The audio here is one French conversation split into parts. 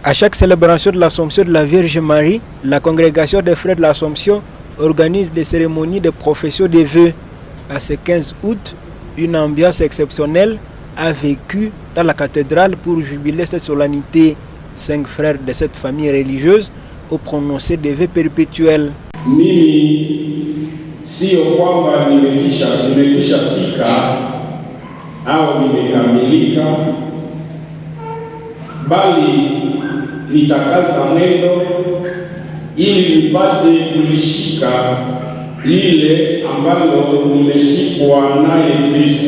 À chaque célébration de l'Assomption de la Vierge Marie, la congrégation des frères de l'Assomption organise des cérémonies de profession des vœux. À ce 15 août, une ambiance exceptionnelle a vécu dans la cathédrale pour jubiler cette solennité. 5 frères de cette famille religieuse ont prononcé des vœux perpétuels. Mimi sio kwamba nimekwisha fika au nimekamilika, bali nitakaza mwendo ili nipate kulishika lile ambalo nimeshikwa naye Kristo.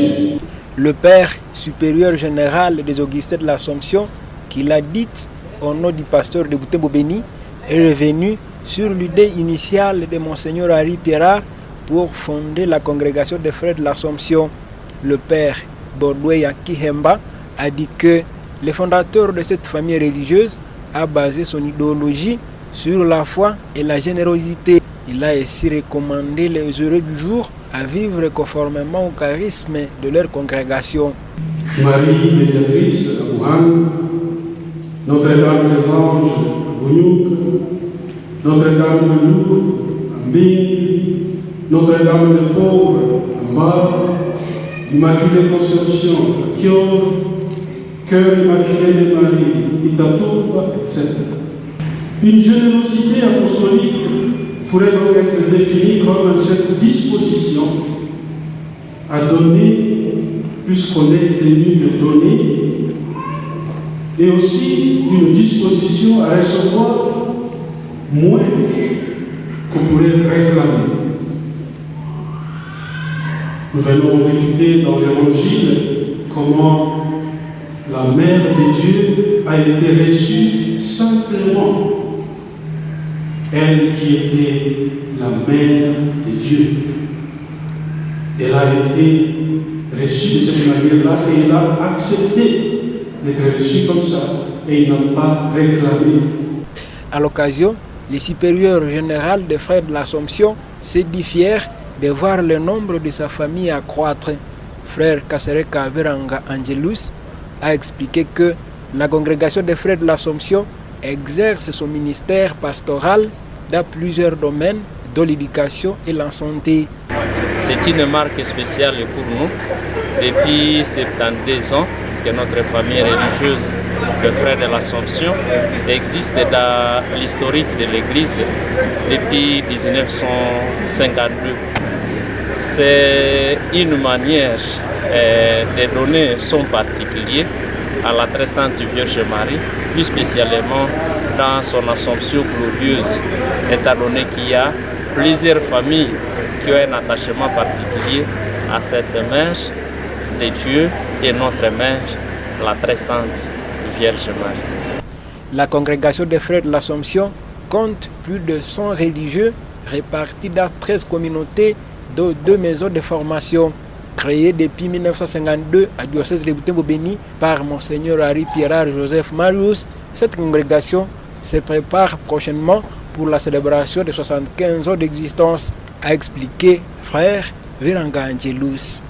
Le Père supérieur général des Augustins de l'Assomption, qui l'a dite au nom du pasteur de Butembo-Béni, est revenu sur l'idée initiale de Monseigneur Henri Pierrat pour fonder la congrégation des frères de l'Assomption. Le Père Baudoué Kihemba a dit que le fondateur de cette famille religieuse a basé son idéologie sur la foi et la générosité. Il a ainsi recommandé les heureux du jour à vivre conformément au charisme de leur congrégation. Marie, médiatrice à Wuhan, Notre-Dame des Anges à Bouyouk, Notre-Dame de Lourdes à Mbing, Notre-Dame des Pauvres à Mbar, Immaculée Conception à Kior, Cœur immaculé de Marie, Itatourba, etc. Une générosité apostolique pourrait donc être définie comme cette disposition à donner plus qu'on est tenu de donner, et aussi une disposition à recevoir moins qu'on pourrait réclamer. Nous venons d'écouter dans l'Évangile comment la Mère de Dieu a été reçue simplement. Elle qui était la Mère de Dieu. Elle a été reçue de cette manière-là et elle a accepté d'être reçue comme ça et il n'a pas réclamé. À l'occasion, le supérieur général des frères de l'Assomption s'est dit fier de voir le nombre de sa famille accroître. Frère Kasereka Veranga Angelus a expliqué que la congrégation des frères de l'Assomption exerce son ministère pastoral dans plusieurs domaines, dont l'éducation et la santé. C'est une marque spéciale pour nous. Depuis 72 ans, parce que notre famille religieuse, le frère de l'Assomption, existe dans l'historique de l'Église depuis 1952. C'est une manière de donner son particulier à la très sainte Vierge Marie, plus spécialement dans son Assomption glorieuse, étant donné qu'il y a plusieurs familles qui ont un attachement particulier à cette mère de Dieu et notre mère, la très sainte Vierge Marie. La congrégation des frères de l'Assomption compte plus de 100 religieux répartis dans 13 communautés, dont 2 maisons de formation. Créée depuis 1952 à diocèse de Butembo-Béni par Monseigneur Henri Pierrat Joseph Marius, cette congrégation se prépare prochainement pour la célébration de 75 ans d'existence, a expliqué frère Veranga Angelus.